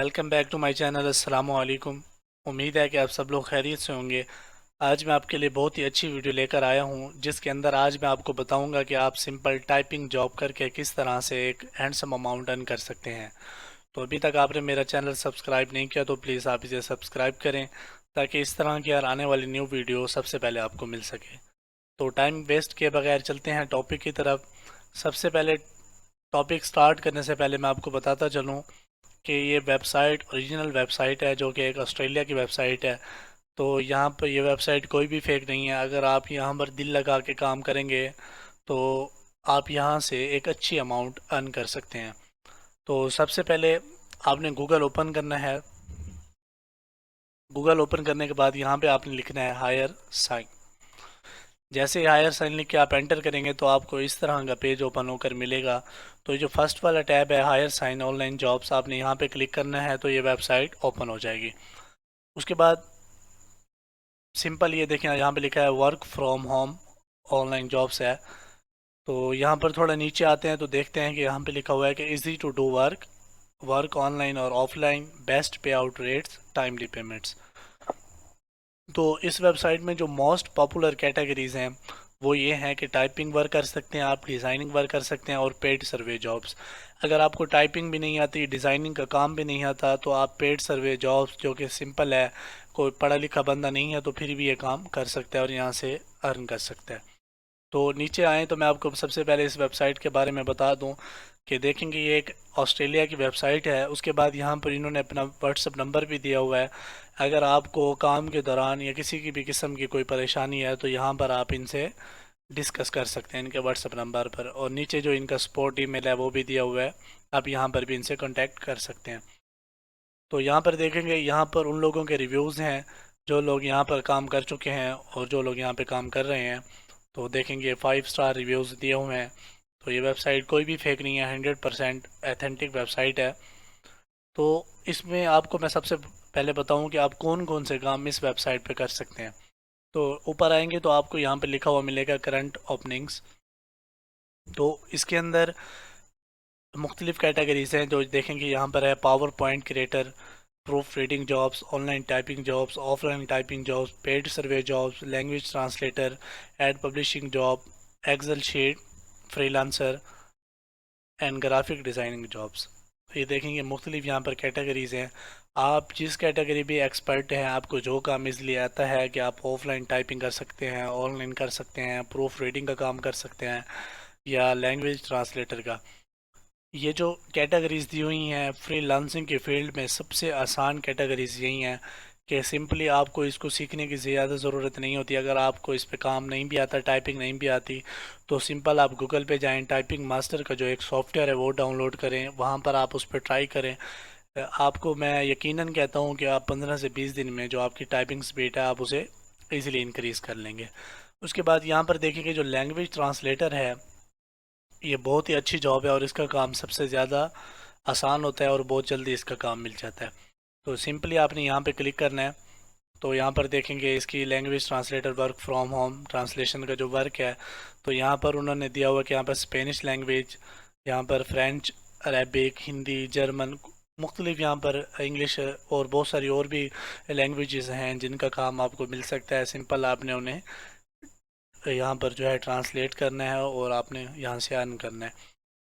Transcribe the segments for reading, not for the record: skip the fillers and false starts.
Welcome back to my channel. अस्सलाम वालेकुम। उम्मीद है कि आप सब लोग खैरियत से होंगे। आज मैं आपके लिए बहुत ही अच्छी वीडियो लेकर आया हूं, जिसके अंदर आज मैं आपको बताऊंगा कि आप सिंपल टाइपिंग जॉब करके किस तरह से एक हैंडसम अमाउंट अर्न कर सकते हैं। तो अभी तक आपने मेरा चैनल सब्सक्राइब नहीं किया तो प्लीज़ आप इसे सब्सक्राइब करें, ताकि इस तरह की यार आने वाली न्यू वीडियो सबसे पहले आपको मिल सके। तो टाइम वेस्ट किए बगैर चलते हैं टॉपिक की तरफ। सबसे पहले टॉपिक स्टार्ट करने से पहले मैं आपको बताता चलूँ कि ये वेबसाइट ओरिजिनल वेबसाइट है, जो कि एक ऑस्ट्रेलिया की वेबसाइट है। तो यहाँ पर ये वेबसाइट कोई भी फेक नहीं है। अगर आप यहाँ पर दिल लगा के काम करेंगे तो आप यहाँ से एक अच्छी अमाउंट अर्न कर सकते हैं। तो सबसे पहले आपने गूगल ओपन करना है। गूगल ओपन करने के बाद यहाँ पे आपने लिखना है हायर साइन। जैसे ही हायर साइन लिख के आप एंटर करेंगे तो आपको इस तरह का पेज ओपन होकर मिलेगा। तो ये जो फर्स्ट वाला टैब है हायर साइन ऑनलाइन जॉब्स, आपने यहाँ पे क्लिक करना है तो ये वेबसाइट ओपन हो जाएगी। उसके बाद सिंपल ये देखें, यहाँ पे लिखा है work from home online jobs है। तो यहाँ पर थोड़ा नीचे आते हैं तो देखते हैं कि यहाँ पे लिखा हुआ है कि easy to do work, work online और offline, best payout rates, timely payments. तो इस वेबसाइट में जो मोस्ट पॉपुलर कैटेगरीज हैं वो ये हैं कि टाइपिंग वर्क कर सकते हैं आप, डिज़ाइनिंग वर्क कर सकते हैं और पेड सर्वे जॉब्स। अगर आपको टाइपिंग भी नहीं आती, डिज़ाइनिंग का काम भी नहीं आता, तो आप पेड सर्वे जॉब्स जो कि सिंपल है, कोई पढ़ा लिखा बंदा नहीं है तो फिर भी ये काम कर सकता है और यहाँ से अर्न कर सकता है। तो नीचे आएँ तो मैं आपको सबसे पहले इस वेबसाइट के बारे में बता दूं कि देखेंगे ये एक ऑस्ट्रेलिया की वेबसाइट है। उसके बाद यहाँ पर इन्होंने अपना व्हाट्सअप नंबर भी दिया हुआ है। अगर आपको काम के दौरान या किसी की भी किस्म की कोई परेशानी है तो यहाँ पर आप इनसे डिस्कस कर सकते हैं इनके व्हाट्सअप नंबर पर, और नीचे जो इनका सपोर्ट ईमेल है वो भी दिया हुआ है, आप यहाँ पर भी इनसे कॉन्टैक्ट कर सकते हैं। तो यहाँ पर देखेंगे, यहाँ पर उन लोगों के रिव्यूज़ हैं जो लोग यहाँ पर काम कर चुके हैं और जो लोग यहाँ पे काम कर रहे हैं। तो देखेंगे 5 स्टार रिव्यूज़ दिए हुए हैं। तो ये वेबसाइट कोई भी फेक नहीं है, 100% ऑथेंटिक वेबसाइट है। तो इसमें आपको मैं सबसे पहले बताऊं कि आप कौन कौन से काम इस वेबसाइट पे कर सकते हैं। तो ऊपर आएंगे तो आपको यहाँ पे लिखा हुआ मिलेगा करंट ओपनिंग्स। तो इसके अंदर मुख्तलिफ कैटेगरीज हैं जो देखेंगे, यहाँ पर है PowerPoint creator, proofreading jobs, online typing jobs, offline typing jobs, paid survey jobs, language translator, ad publishing job, excel sheet, freelancer and graphic designing jobs. ये देखेंगे मुख्तलिफ यहाँ पर कैटेगरीज हैं। आप जिस कैटेगरी भी एक्सपर्ट हैं, आपको जो काम इजली आता है कि आप ऑफलाइन टाइपिंग कर सकते हैं, ऑनलाइन कर सकते हैं, प्रूफ रीडिंग का काम कर सकते हैं या लैंग्वेज ट्रांसलेटर का। ये जो कैटेगरीज दी हुई हैं फ्रीलांसिंग के फील्ड में, सबसे आसान कैटेगरीज यही हैं कि सिंपली आपको इसको सीखने की ज़्यादा ज़रूरत नहीं होती। अगर आपको इस पे काम नहीं भी आता, टाइपिंग नहीं भी आती, तो सिंपल आप गूगल पे जाएं, टाइपिंग मास्टर का जो एक सॉफ्टवेयर है वो डाउनलोड करें, वहाँ पर आप उस पर ट्राई करें। आपको मैं यकीनन कहता हूँ कि आप 15 से 20 दिन में जो आपकी टाइपिंग स्पीड है आप उसे ईज़िली इंक्रीज़ कर लेंगे। उसके बाद यहाँ पर देखेंगे जो लैंग्वेज ट्रांसलेटर है, ये बहुत ही अच्छी जॉब है और इसका काम सबसे ज़्यादा आसान होता है और बहुत जल्दी इसका काम मिल जाता है। तो सिंपली आपने यहाँ पे क्लिक करना है। तो यहाँ पर देखेंगे इसकी language translator work from home translation का जो वर्क है, तो यहाँ पर उन्होंने दिया हुआ कि यहाँ पर स्पेनिश लैंग्वेज, यहाँ पर फ्रेंच, अरेबिक, हिंदी, जर्मन, मुख्तलिफ यहाँ पर इंग्लिश और बहुत सारी और भी लैंग्वेजेस हैं जिनका काम आपको मिल सकता है। सिंपल आपने उन्हें यहाँ पर जो है ट्रांसलेट करना है और आपने यहाँ से अर्न करना है।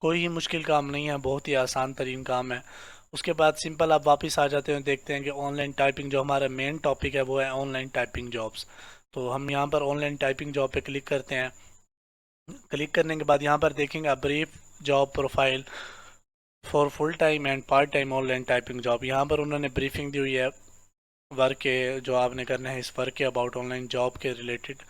कोई ही मुश्किल काम नहीं है, बहुत ही आसान तरीन काम है। उसके बाद सिंपल आप वापस आ जाते हैं, देखते हैं कि ऑनलाइन टाइपिंग जो हमारा मेन टॉपिक है वो है ऑनलाइन टाइपिंग जॉब्स। तो हम यहाँ पर ऑनलाइन टाइपिंग जॉब पे क्लिक करते हैं। क्लिक करने के बाद यहाँ पर देखेंगे brief job profile for full time and part time online typing job. यहाँ पर उन्होंने ब्रीफिंग दी हुई है वर्क के, जो आपने करना है इस वर्क के अबाउट ऑनलाइन जॉब के रिलेटेड,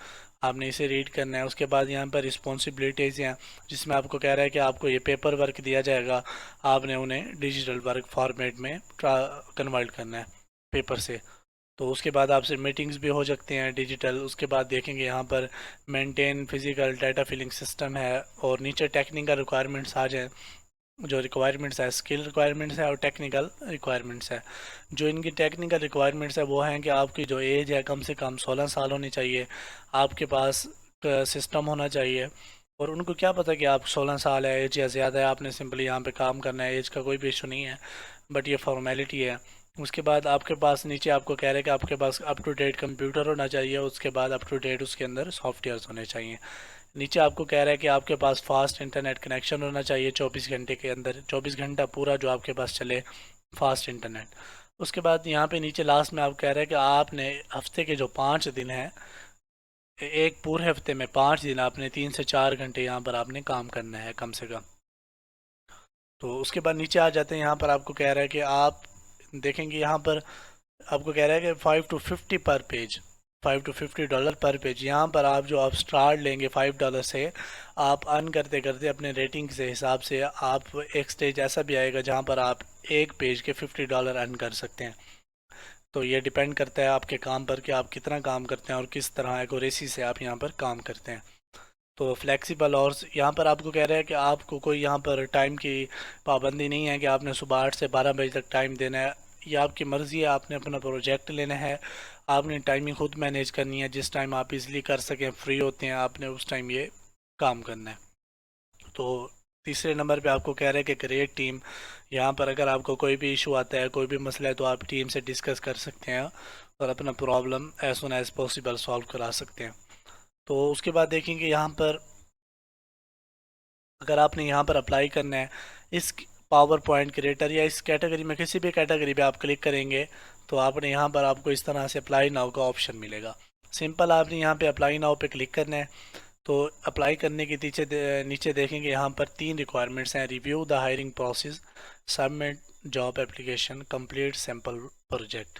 आपने इसे रीड करना है। उसके बाद यहाँ पर रिस्पॉन्सिबिलिटीज़ हैं जिसमें आपको कह रहा है कि आपको ये पेपर वर्क दिया जाएगा, आपने उन्हें डिजिटल वर्क फॉर्मेट में कन्वर्ट करना है पेपर से। तो उसके बाद आपसे मीटिंग्स भी हो सकते हैं डिजिटल। उसके बाद देखेंगे यहाँ पर maintain physical data filing system है, और नीचे टेक्निकल रिक्वायरमेंट्स आ जाए। जो रिक्वायरमेंट्स है स्किल रिक्वायरमेंट्स है और टेक्निकल रिक्वायरमेंट्स है। जो इनकी टेक्निकल रिक्वायरमेंट्स है वो हैं कि आपकी जो एज है कम से कम 16 साल होनी चाहिए, आपके पास सिस्टम होना चाहिए। और उनको क्या पता कि आप 16 साल है एज या ज़्यादा है, आपने सिंपली यहाँ पे काम करना है, एज का कोई भी इशू नहीं है। बट ये फॉर्मेलिटी है। उसके बाद आपके पास नीचे आपको कह रहे हैं कि आपके पास अप टू डेट कंप्यूटर होना चाहिए, उसके बाद अप टू डेट उसके अंदर सॉफ्टवेयर्स होने चाहिए। नीचे आपको कह रहा है कि आपके पास फास्ट इंटरनेट कनेक्शन होना चाहिए 24 घंटे के अंदर, 24 घंटा पूरा जो आपके पास चले फास्ट इंटरनेट। उसके बाद यहाँ पे नीचे लास्ट में आप कह रहे हैं कि आपने हफ्ते के जो 5 दिन हैं, एक पूरे हफ्ते में 5 दिन आपने 3 से 4 घंटे यहाँ पर आपने काम करना है कम से कम। तो उसके बाद नीचे आ जाते हैं, यहाँ पर आपको कह रहा है कि आप देखेंगे यहाँ पर आपको कह रहा है कि 5 to 50 पर पेज, $5 to 50 पर पेज। यहाँ पर आप जो आप स्टार्ट लेंगे $5 से, आप अर्न करते करते अपने रेटिंग के हिसाब से आप एक स्टेज ऐसा भी आएगा जहाँ पर आप एक पेज के $50 अर्न कर सकते हैं। तो ये डिपेंड करता है आपके काम पर कि आप कितना काम करते हैं और किस तरह एक्यूरेसी से आप यहाँ पर काम करते हैं। तो फ्लेक्सिबल और यहाँ पर आपको कह रहा है कि आपको कोई यहाँ पर टाइम की पाबंदी नहीं है कि आपने सुबह 8 से 12 बजे तक टाइम देना है। ये आपकी मर्ज़ी है, आपने अपना प्रोजेक्ट लेना है, आपने टाइमिंग खुद मैनेज करनी है। जिस टाइम आप इजीली कर सकें, फ्री होते हैं, आपने उस टाइम ये काम करना है। तो तीसरे नंबर पे आपको कह रहे हैं कि क्रिएट टीम। यहाँ पर अगर आपको कोई भी इशू आता है, कोई भी मसला है, तो आप टीम से डिस्कस कर सकते हैं और अपना problem as soon as possible solve करा सकते हैं। तो उसके बाद देखेंगे यहाँ पर अगर आपने यहाँ पर अप्लाई करना है इस पावर पॉइंट क्रिएटर या इस कैटेगरी में, किसी भी कैटेगरी पे आप क्लिक करेंगे तो आपने यहाँ पर आपको इस तरह से अप्लाई नाउ का ऑप्शन मिलेगा। सिंपल आपने यहाँ पे अप्लाई नाउ पे क्लिक करना है। तो अप्लाई करने के नीचे देखेंगे यहाँ पर 3 रिक्वायरमेंट्स हैं: review the hiring process, submit job application, complete sample project.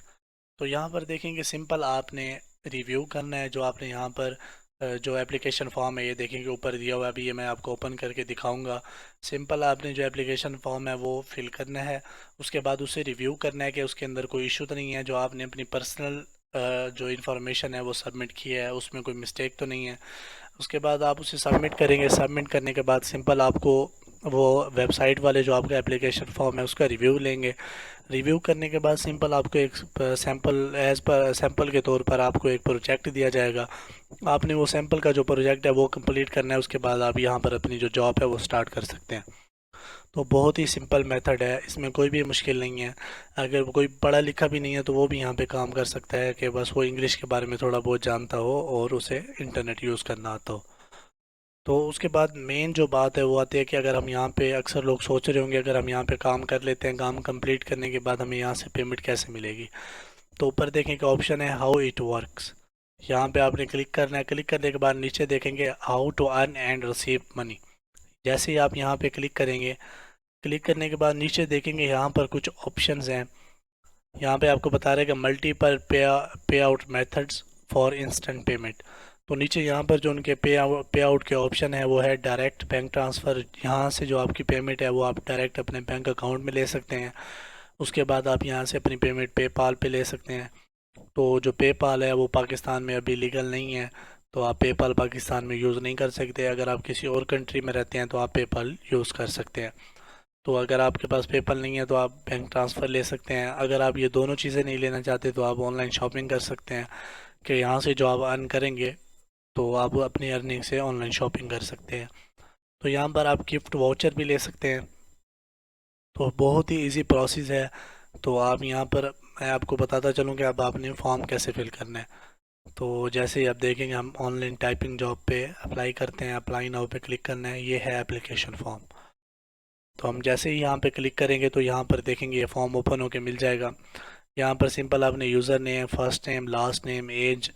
तो यहाँ पर देखेंगे सिंपल आपने रिव्यू करना है। जो आपने यहाँ पर जो एप्लीकेशन फॉर्म है, ये देखेंगे ऊपर दिया हुआ है, अभी ये मैं आपको ओपन करके दिखाऊंगा। सिंपल आपने जो एप्लीकेशन फॉर्म है वो फिल करना है। उसके बाद उसे रिव्यू करना है कि उसके अंदर कोई इशू तो नहीं है, जो आपने अपनी पर्सनल जो इन्फॉर्मेशन है वो सबमिट की है उसमें कोई मिस्टेक तो नहीं है। उसके बाद आप उसे सबमिट करेंगे। सबमिट करने के बाद सिंपल आपको वो वेबसाइट वाले जो आपका एप्लीकेशन फॉर्म है उसका रिव्यू लेंगे। रिव्यू करने के बाद सिंपल आपको एक सैंपल के तौर पर आपको एक प्रोजेक्ट दिया जाएगा। आपने वो सैंपल का जो प्रोजेक्ट है वो कंप्लीट करना है। उसके बाद आप यहाँ पर अपनी जो जॉब है वो स्टार्ट कर सकते हैं। तो बहुत ही सिंपल मेथड है, इसमें कोई भी मुश्किल नहीं है। अगर कोई पढ़ा लिखा भी नहीं है तो वो भी यहाँ पे काम कर सकता है कि बस वो इंग्लिश के बारे में थोड़ा बहुत जानता हो और उसे इंटरनेट यूज़ करना आता हो। तो उसके बाद मेन जो बात है वो आती है कि अगर हम यहाँ पे, अक्सर लोग सोच रहे होंगे अगर हम यहाँ पे काम कर लेते हैं, काम कंप्लीट करने के बाद हमें यहाँ से पेमेंट कैसे मिलेगी। तो ऊपर देखें कि ऑप्शन है हाउ इट वर्क्स। यहाँ पे आपने क्लिक करना है। क्लिक करने के बाद नीचे देखेंगे how to earn and receive money. जैसे ही आप यहाँ पे क्लिक करेंगे, क्लिक करने के बाद नीचे देखेंगे यहाँ पर कुछ ऑप्शंस हैं। यहाँ पे आपको बता रहे हैं कि मल्टीपल पे out methods for instant payment. तो नीचे यहाँ पर जो उनके पे आउट के ऑप्शन है वो है डायरेक्ट बैंक ट्रांसफ़र। यहाँ से जो आपकी पेमेंट है वो आप डायरेक्ट अपने बैंक अकाउंट में ले सकते हैं। उसके बाद आप यहाँ से अपनी पेमेंट पेपाल पे ले सकते हैं। तो जो पेपाल है वो पाकिस्तान में अभी लीगल नहीं है, तो आप पेपाल पाकिस्तान में यूज़ नहीं कर सकते। अगर आप किसी और कंट्री में रहते हैं तो आप पेपाल यूज़ कर सकते हैं। तो अगर आपके पास पेपल नहीं है तो आप बैंक ट्रांसफ़र ले सकते हैं। अगर आप ये दोनों चीज़ें नहीं लेना चाहते तो आप ऑनलाइन शॉपिंग कर सकते हैं कि यहाँ से जो आप अर्न करेंगे तो आप अपनी अर्निंग से ऑनलाइन शॉपिंग कर सकते हैं। तो यहाँ पर आप गिफ्ट वाउचर भी ले सकते हैं। तो बहुत ही इजी प्रोसेस है। तो आप यहाँ पर, मैं आपको बताता चलूँ कि अब आपने फॉर्म कैसे फिल करना है। तो जैसे ही आप देखेंगे हम ऑनलाइन टाइपिंग जॉब पे अप्लाई करते हैं, अप्लाई नाउ पे क्लिक करना है, ये है एप्लीकेशन फॉर्म। तो हम जैसे ही यहाँ पे क्लिक करेंगे तो यहाँ पर देखेंगे ये फॉर्म ओपन होके मिल जाएगा। यहाँ पर सिंपल आपने username, first name, last name, age,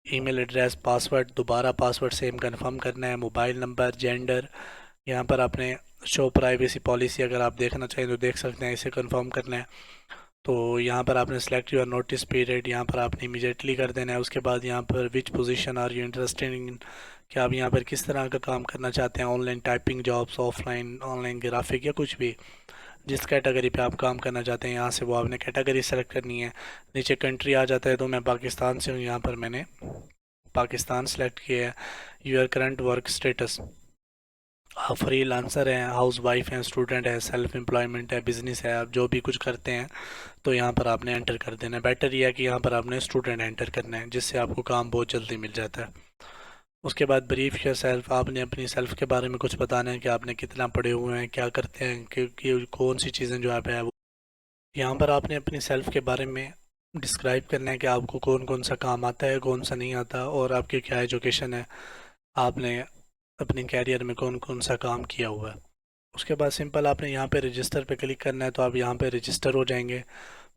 email address, password, दोबारा पासवर्ड सेम कंफर्म करना है, मोबाइल नंबर, जेंडर। यहाँ पर आपने शो प्राइवेसी पॉलिसी अगर आप देखना चाहें तो देख सकते हैं, इसे कंफर्म करना है। तो यहाँ पर आपने सेलेक्ट योर नोटिस पीरियड, यहाँ पर आपने इमीडिएटली कर देना है। उसके बाद यहाँ पर which position are you interested in, कि आप यहाँ पर किस तरह का काम करना चाहते हैं, online typing jobs, offline, online graphic या कुछ भी। जिस कैटेगरी पे आप काम करना चाहते हैं यहाँ से वो आपने कैटेगरी सेलेक्ट करनी है। नीचे कंट्री आ जाता है, तो मैं पाकिस्तान से हूँ, यहाँ पर मैंने पाकिस्तान सेलेक्ट किया है। यूर करंट वर्क स्टेटस, आप फ्री लांसर हैं, हाउस वाइफ हैं, स्टूडेंट है, सेल्फ एम्प्लॉयमेंट है, बिजनेस है, आप जो भी कुछ करते हैं तो यहाँ पर आपने एंटर कर देना है। बेटर यह है कि यहाँ पर आपने स्टूडेंट एंटर करना है, जिससे आपको काम बहुत जल्दी मिल जाता है। उसके बाद ब्रीफ योर सेल्फ, आपने अपनी सेल्फ के बारे में कुछ बताना है कि आपने कितना पढ़े हुए हैं, क्या करते हैं, कि कौन सी चीज़ें जो आप है यहाँ पर आपने अपनी सेल्फ के बारे में डिस्क्राइब करना है कि आपको कौन कौन सा काम आता है, कौन सा नहीं आता, और आपकी क्या एजुकेशन है, आपने अपने कैरियर में कौन कौन सा काम किया हुआ है। उसके बाद सिंपल आपने यहाँ पे रजिस्टर पे क्लिक करना है, तो आप यहाँ पे रजिस्टर हो जाएंगे।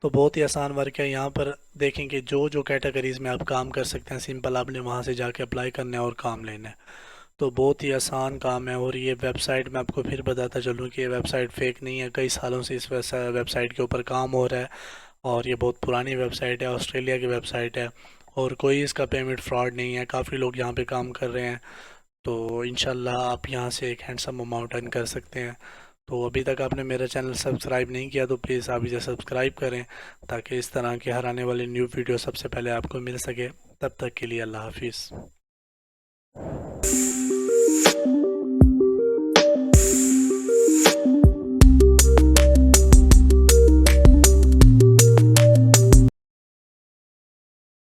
तो बहुत ही आसान वर्क है। यहाँ पर देखेंगे जो जो कैटेगरीज में आप काम कर सकते हैं, सिंपल आपने वहाँ से जाके अप्लाई करना है और काम लेना है। तो बहुत ही आसान काम है। और ये वेबसाइट मैं आपको फिर बताता चलूँ कि ये वेबसाइट फेक नहीं है, कई सालों से इस वेबसाइट के ऊपर काम हो रहा है, और ये बहुत पुरानी वेबसाइट है, ऑस्ट्रेलिया की वेबसाइट है, और कोई इसका पेमेंट फ्रॉड नहीं है, काफ़ी लोग यहाँ पे काम कर रहे हैं। तो इंशाल्लाह आप यहाँ से एक हैंडसम अमाउंट अर्न कर सकते हैं। तो अभी तक आपने मेरा चैनल सब्सक्राइब नहीं किया तो प्लीज़ आप इसे सब्सक्राइब करें, ताकि इस तरह के हर आने वाली न्यू वीडियो सबसे पहले आपको मिल सके। तब तक के लिए अल्लाह हाफिज़।